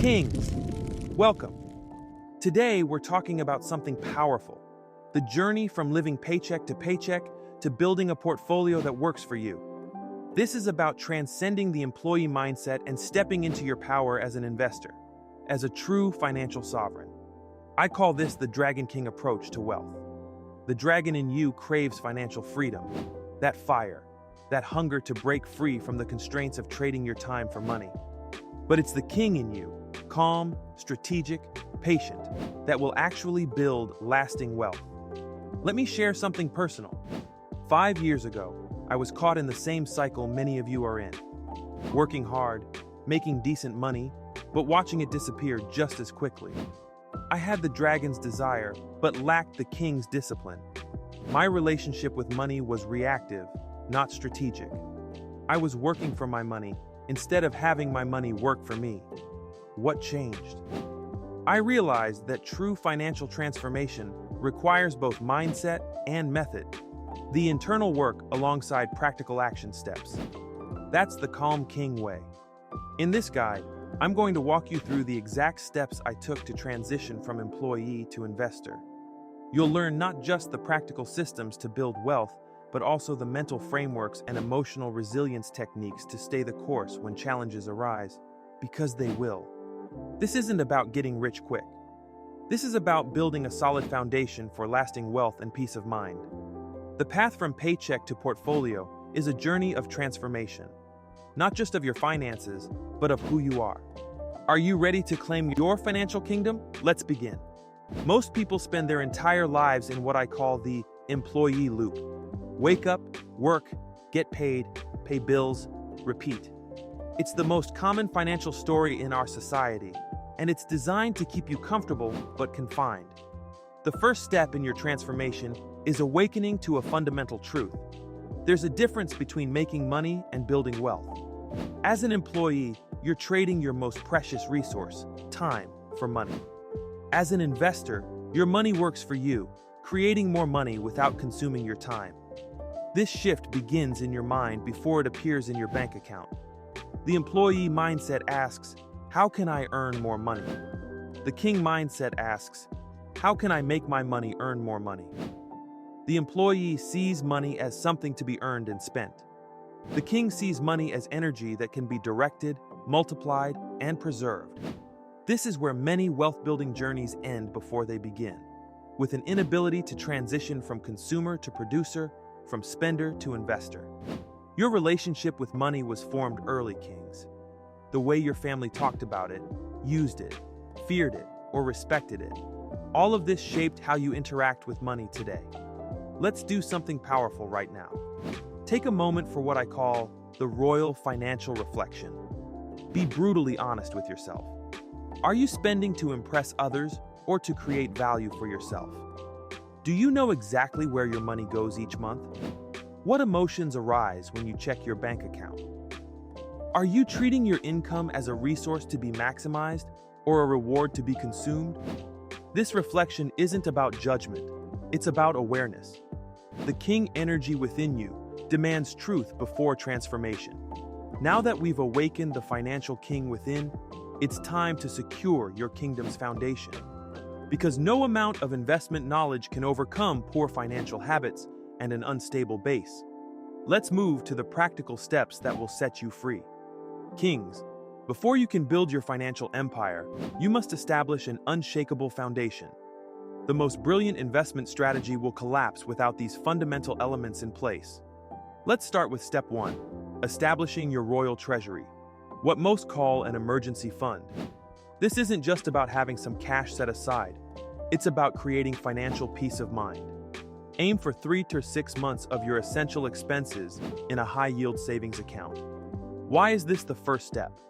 Kings, welcome. Today we're talking about something powerful, the journey from living paycheck to paycheck to building a portfolio that works for you. This is about transcending the employee mindset and stepping into your power as an investor, as a true financial sovereign. I call this the Dragon King approach to wealth. The dragon in you craves financial freedom, that fire, that hunger to break free from the constraints of trading your time for money. But it's the king in you, calm, strategic, patient, that will actually build lasting wealth. Let me share something personal. 5 years ago, I was caught in the same cycle many of you are in. Working hard, making decent money, but watching it disappear just as quickly. I had the dragon's desire, but lacked the king's discipline. My relationship with money was reactive, not strategic. I was working for my money instead of having my money work for me. What changed? I realized that true financial transformation requires both mindset and method, the internal work alongside practical action steps. That's the Kalm King way. In this guide, I'm going to walk you through the exact steps I took to transition from employee to investor. You'll learn not just the practical systems to build wealth, but also the mental frameworks and emotional resilience techniques to stay the course when challenges arise, because they will. This isn't about getting rich quick. This is about building a solid foundation for lasting wealth and peace of mind. The path from paycheck to portfolio is a journey of transformation, not just of your finances, but of who you are. Are you ready to claim your financial kingdom? Let's begin. Most people spend their entire lives in what I call the employee loop. Wake up, work, get paid, pay bills, repeat. It's the most common financial story in our society, and it's designed to keep you comfortable but confined. The first step in your transformation is awakening to a fundamental truth. There's a difference between making money and building wealth. As an employee, you're trading your most precious resource, time, for money. As an investor, your money works for you, creating more money without consuming your time. This shift begins in your mind before it appears in your bank account. The employee mindset asks, how can I earn more money? The king mindset asks, how can I make my money earn more money? The employee sees money as something to be earned and spent. The king sees money as energy that can be directed, multiplied, and preserved. This is where many wealth-building journeys end before they begin, with an inability to transition from consumer to producer, from spender to investor. Your relationship with money was formed early, Kings. The way your family talked about it, used it, feared it, or respected it. All of this shaped how you interact with money today. Let's do something powerful right now. Take a moment for what I call the royal financial reflection. Be brutally honest with yourself. Are you spending to impress others or to create value for yourself? Do you know exactly where your money goes each month? What emotions arise when you check your bank account? Are you treating your income as a resource to be maximized or a reward to be consumed? This reflection isn't about judgment, it's about awareness. The king energy within you demands truth before transformation. Now that we've awakened the financial king within, it's time to secure your kingdom's foundation. Because no amount of investment knowledge can overcome poor financial habits and an unstable base. Let's move to the practical steps that will set you free. Kings, before you can build your financial empire, you must establish an unshakable foundation. The most brilliant investment strategy will collapse without these fundamental elements in place. Let's start with step 1, establishing your royal treasury, what most call an emergency fund. This isn't just about having some cash set aside. It's about creating financial peace of mind. Aim for 3 to 6 months of your essential expenses in a high-yield savings account. Why is this the first step?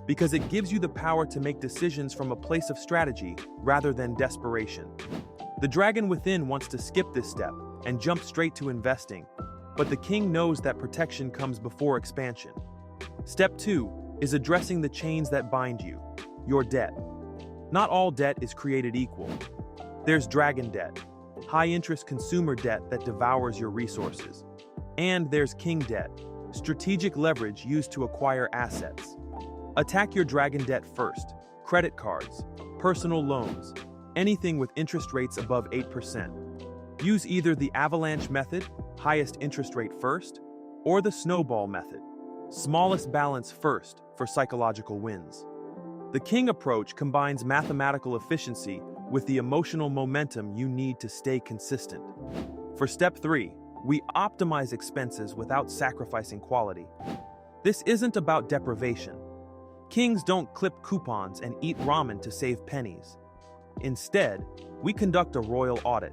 Because it gives you the power to make decisions from a place of strategy rather than desperation. The dragon within wants to skip this step and jump straight to investing, but the king knows that protection comes before expansion. Step 2 is addressing the chains that bind you, your debt. Not all debt is created equal. There's dragon debt, high-interest consumer debt that devours your resources. And there's king debt, strategic leverage used to acquire assets. Attack your dragon debt first. credit cards, personal loans, anything with interest rates above 8%. Use either the avalanche method, highest interest rate first, or the snowball method, smallest balance first for psychological wins. The King approach combines mathematical efficiency with the emotional momentum you need to stay consistent. For step 3, we optimize expenses without sacrificing quality. This isn't about deprivation. Kings don't clip coupons and eat ramen to save pennies. Instead, we conduct a royal audit.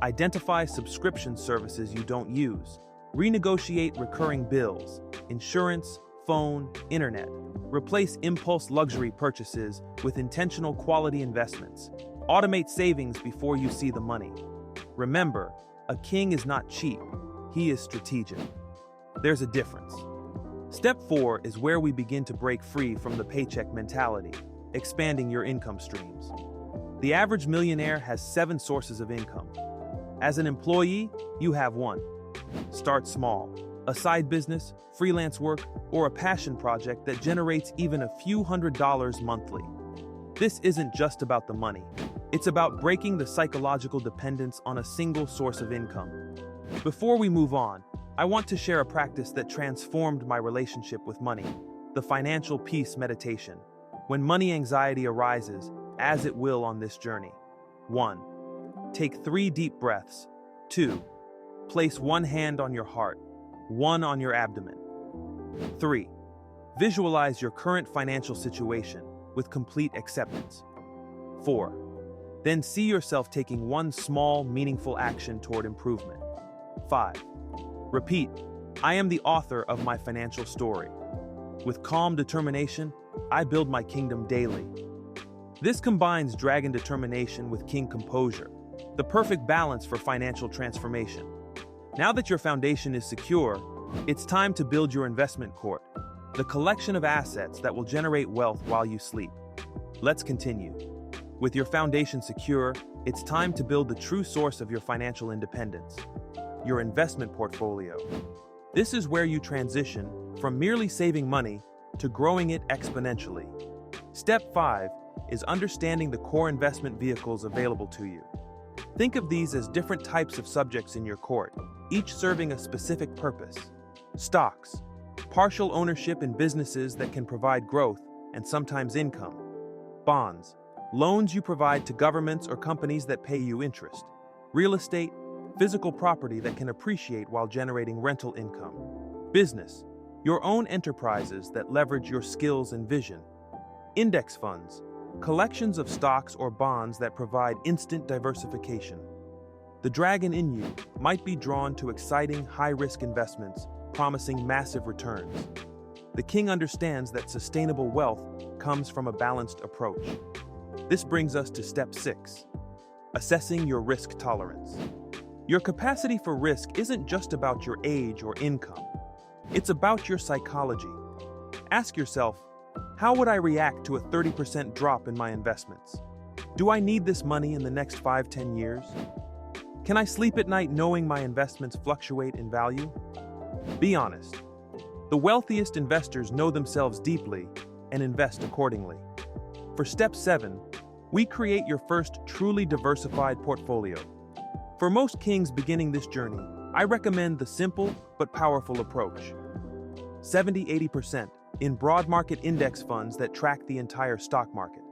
Identify subscription services you don't use. Renegotiate recurring bills, insurance, phone, internet. Replace impulse luxury purchases with intentional quality investments. Automate savings before you see the money. Remember, a king is not cheap, he is strategic. There's a difference. Step 4 is where we begin to break free from the paycheck mentality, expanding your income streams. The average millionaire has 7 sources of income. As an employee, you have 1. Start small. A side business, freelance work, or a passion project that generates even a few $100s monthly. This isn't just about the money. It's about breaking the psychological dependence on a single source of income. Before we move on, I want to share a practice that transformed my relationship with money, the financial peace meditation. When money anxiety arises, as it will on this journey. 1. Take 3 deep breaths. 2. Place 1 hand on your heart, 1 on your abdomen. 3. Visualize your current financial situation with complete acceptance. 4. Then see yourself taking 1 small, meaningful action toward improvement. 5. Repeat, I am the author of my financial story. With calm determination, I build my kingdom daily. This combines dragon determination with king composure, the perfect balance for financial transformation. Now that your foundation is secure, it's time to build your investment court, the collection of assets that will generate wealth while you sleep. Let's continue. With your foundation secure, it's time to build the true source of your financial independence, your investment portfolio. This is where you transition from merely saving money to growing it exponentially. Step 5 is understanding the core investment vehicles available to you. Think of these as different types of subjects in your court, each serving a specific purpose. Stocks, partial ownership in businesses that can provide growth and sometimes income. Bonds, loans you provide to governments or companies that pay you interest. Real estate, physical property that can appreciate while generating rental income. Business, your own enterprises that leverage your skills and vision. Index funds, collections of stocks or bonds that provide instant diversification. The dragon in you might be drawn to exciting, high-risk investments, promising massive returns. The king understands that sustainable wealth comes from a balanced approach. This brings us to step 6, assessing your risk tolerance. Your capacity for risk isn't just about your age or income. It's about your psychology. Ask yourself, how would I react to a 30% drop in my investments? Do I need this money in the next 5-10 years? Can I sleep at night knowing my investments fluctuate in value? Be honest. The wealthiest investors know themselves deeply and invest accordingly. For step 7, we create your first truly diversified portfolio. For most kings beginning this journey, I recommend the simple but powerful approach. 70-80% in broad market index funds that track the entire stock market.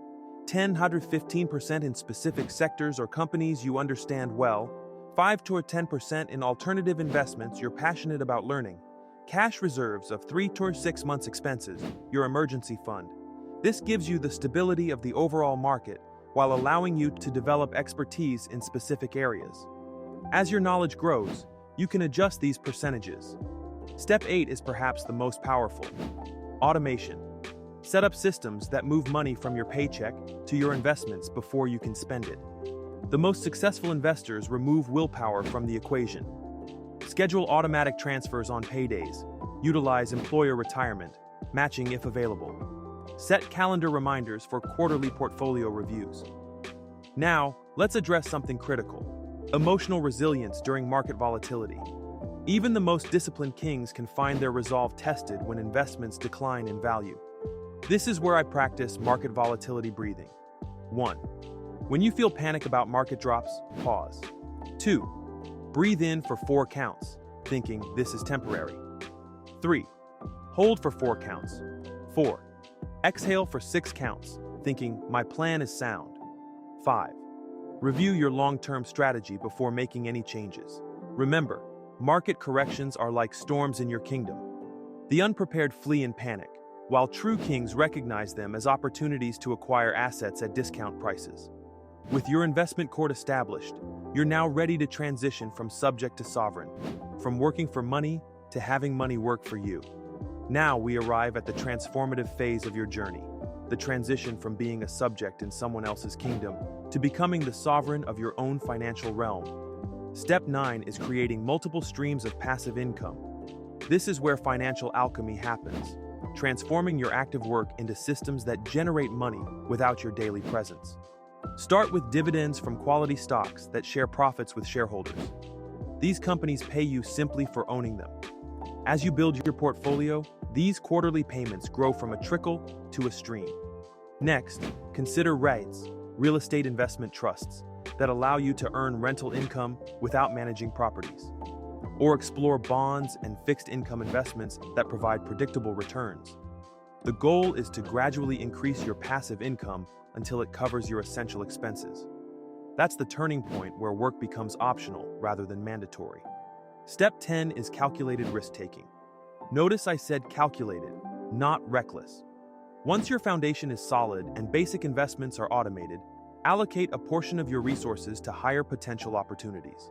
10-15% in specific sectors or companies you understand well. 5-10% in alternative investments you're passionate about learning. Cash reserves of 3-6 months expenses, your emergency fund. This gives you the stability of the overall market while allowing you to develop expertise in specific areas. As your knowledge grows, you can adjust these percentages. Step 8 is perhaps the most powerful. Automation. Set up systems that move money from your paycheck to your investments before you can spend it. The most successful investors remove willpower from the equation. Schedule automatic transfers on paydays. Utilize employer retirement, matching if available. Set calendar reminders for quarterly portfolio reviews. Now, let's address something critical: emotional resilience during market volatility. Even the most disciplined kings can find their resolve tested when investments decline in value. This is where I practice market volatility breathing. 1. When you feel panic about market drops, pause. 2. Breathe in for 4 counts, thinking this is temporary. 3. Hold for 4 counts. 4. Exhale for 6 counts, thinking my plan is sound. 5. Review your long-term strategy before making any changes. Remember, market corrections are like storms in your kingdom. The unprepared flee in panic, while true kings recognize them as opportunities to acquire assets at discount prices. With your investment court established, you're now ready to transition from subject to sovereign, from working for money to having money work for you. Now we arrive at the transformative phase of your journey, the transition from being a subject in someone else's kingdom to becoming the sovereign of your own financial realm. Step 9 is creating multiple streams of passive income. This is where financial alchemy happens, transforming your active work into systems that generate money without your daily presence. Start with dividends from quality stocks that share profits with shareholders. These companies pay you simply for owning them. As you build your portfolio, these quarterly payments grow from a trickle to a stream. Next, consider REITs, real estate investment trusts, that allow you to earn rental income without managing properties. Or explore bonds and fixed income investments that provide predictable returns. The goal is to gradually increase your passive income until it covers your essential expenses. That's the turning point where work becomes optional rather than mandatory. Step 10 is calculated risk-taking. Notice I said calculated, not reckless. Once your foundation is solid and basic investments are automated, allocate a portion of your resources to higher potential opportunities.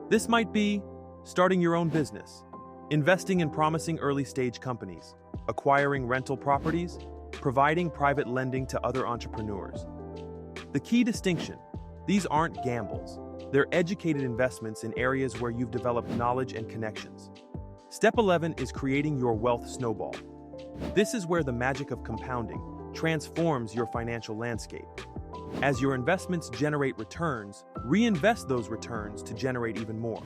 This might be starting your own business, investing in promising early-stage companies, acquiring rental properties, providing private lending to other entrepreneurs. The key distinction: these aren't gambles. They're educated investments in areas where you've developed knowledge and connections. Step 11 is creating your wealth snowball. This is where the magic of compounding transforms your financial landscape. As your investments generate returns, reinvest those returns to generate even more.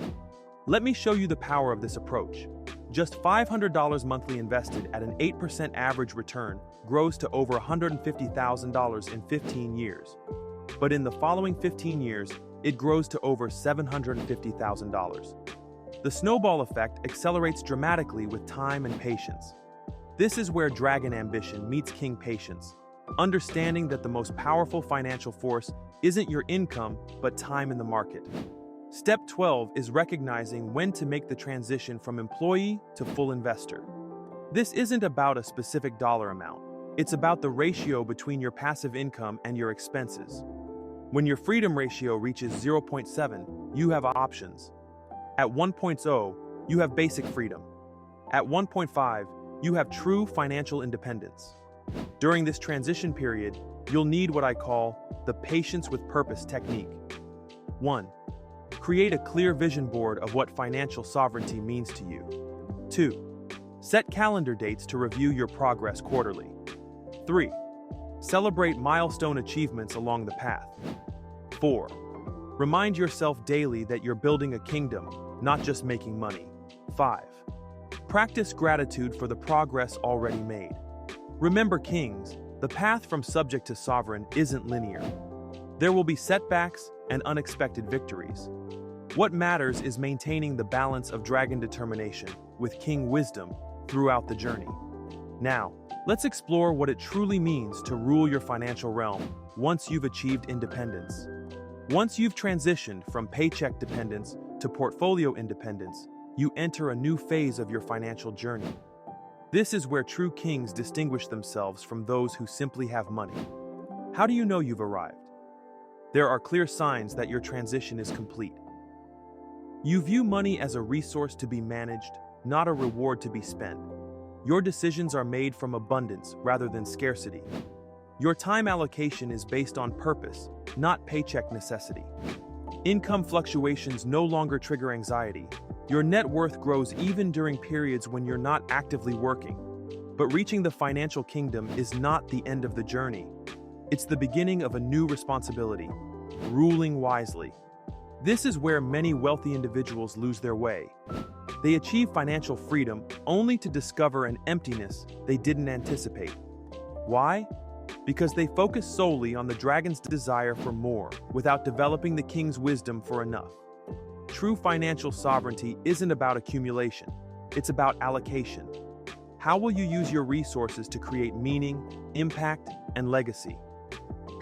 Let me show you the power of this approach. Just $500 monthly invested at an 8% average return grows to over $150,000 in 15 years. But in the following 15 years, it grows to over $750,000. The snowball effect accelerates dramatically with time and patience. This is where dragon ambition meets king patience, understanding that the most powerful financial force isn't your income, but time in the market. Step 12 is recognizing when to make the transition from employee to full investor. This isn't about a specific dollar amount. It's about the ratio between your passive income and your expenses. When your freedom ratio reaches 0.7, you have options. At 1.0, you have basic freedom. At 1.5, you have true financial independence. During this transition period, you'll need what I call the patience with purpose technique. 1. Create a clear vision board of what financial sovereignty means to you. 2. Set calendar dates to review your progress quarterly. 3. Celebrate milestone achievements along the path. 4. Remind yourself daily that you're building a kingdom, not just making money. 5. Practice gratitude for the progress already made. Remember, kings, the path from subject to sovereign isn't linear. There will be setbacks and unexpected victories. What matters is maintaining the balance of dragon determination with king wisdom throughout the journey. Now, let's explore what it truly means to rule your financial realm once you've achieved independence. Once you've transitioned from paycheck dependence to portfolio independence, you enter a new phase of your financial journey. This is where true kings distinguish themselves from those who simply have money. How do you know you've arrived? There are clear signs that your transition is complete. You view money as a resource to be managed, not a reward to be spent. Your decisions are made from abundance rather than scarcity. Your time allocation is based on purpose, not paycheck necessity. Income fluctuations no longer trigger anxiety. Your net worth grows even during periods when you're not actively working. But reaching the financial kingdom is not the end of the journey. It's the beginning of a new responsibility: ruling wisely. This is where many wealthy individuals lose their way. They achieve financial freedom only to discover an emptiness they didn't anticipate. Why? Because they focus solely on the dragon's desire for more without developing the king's wisdom for enough. True financial sovereignty isn't about accumulation, it's about allocation. How will you use your resources to create meaning, impact, and legacy?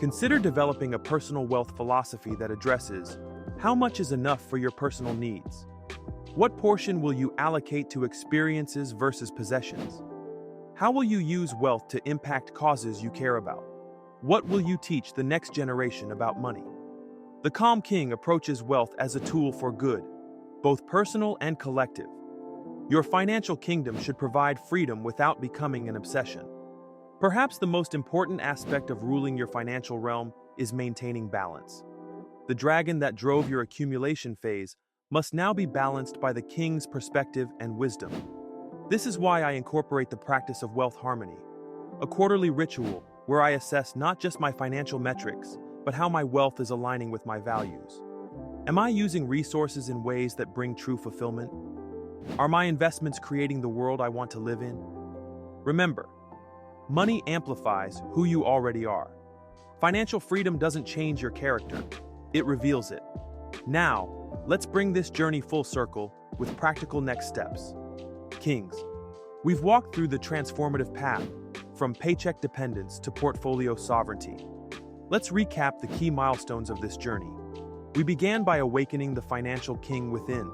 Consider developing a personal wealth philosophy that addresses how much is enough for your personal needs? What portion will you allocate to experiences versus possessions? How will you use wealth to impact causes you care about? What will you teach the next generation about money? The Kalm King approaches wealth as a tool for good, both personal and collective. Your financial kingdom should provide freedom without becoming an obsession. Perhaps the most important aspect of ruling your financial realm is maintaining balance. The dragon that drove your accumulation phase must now be balanced by the king's perspective and wisdom. This is why I incorporate the practice of wealth harmony, a quarterly ritual where I assess not just my financial metrics, but how my wealth is aligning with my values. Am I using resources in ways that bring true fulfillment? Are my investments creating the world I want to live in? Remember, money amplifies who you already are. Financial freedom doesn't change your character, it reveals it. Now, let's bring this journey full circle with practical next steps. Kings, we've walked through the transformative path from paycheck dependence to portfolio sovereignty. Let's recap the key milestones of this journey. We began by awakening the financial king within,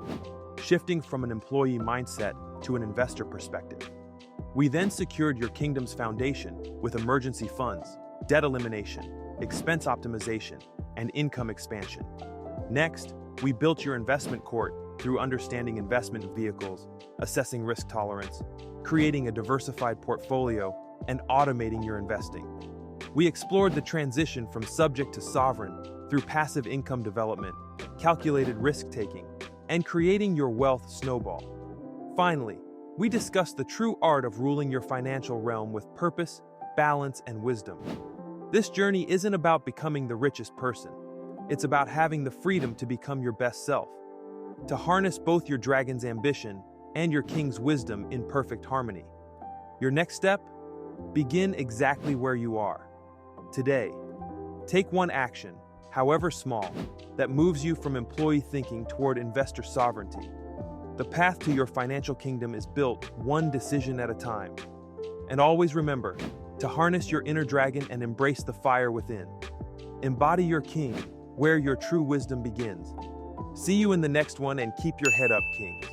shifting from an employee mindset to an investor perspective. We then secured your kingdom's foundation with emergency funds, debt elimination, expense optimization, and income expansion. Next, we built your investment court through understanding investment vehicles, assessing risk tolerance, creating a diversified portfolio, and automating your investing. We explored the transition from subject to sovereign through passive income development, calculated risk-taking, and creating your wealth snowball. Finally, we discussed the true art of ruling your financial realm with purpose, balance, and wisdom. This journey isn't about becoming the richest person. It's about having the freedom to become your best self, to harness both your dragon's ambition and your king's wisdom in perfect harmony. Your next step? Begin exactly where you are. Today, take one action, however small, that moves you from employee thinking toward investor sovereignty. The path to your financial kingdom is built one decision at a time. And always remember to harness your inner dragon and embrace the fire within. Embody your king, where your true wisdom begins. See you in the next one and keep your head up, Kings.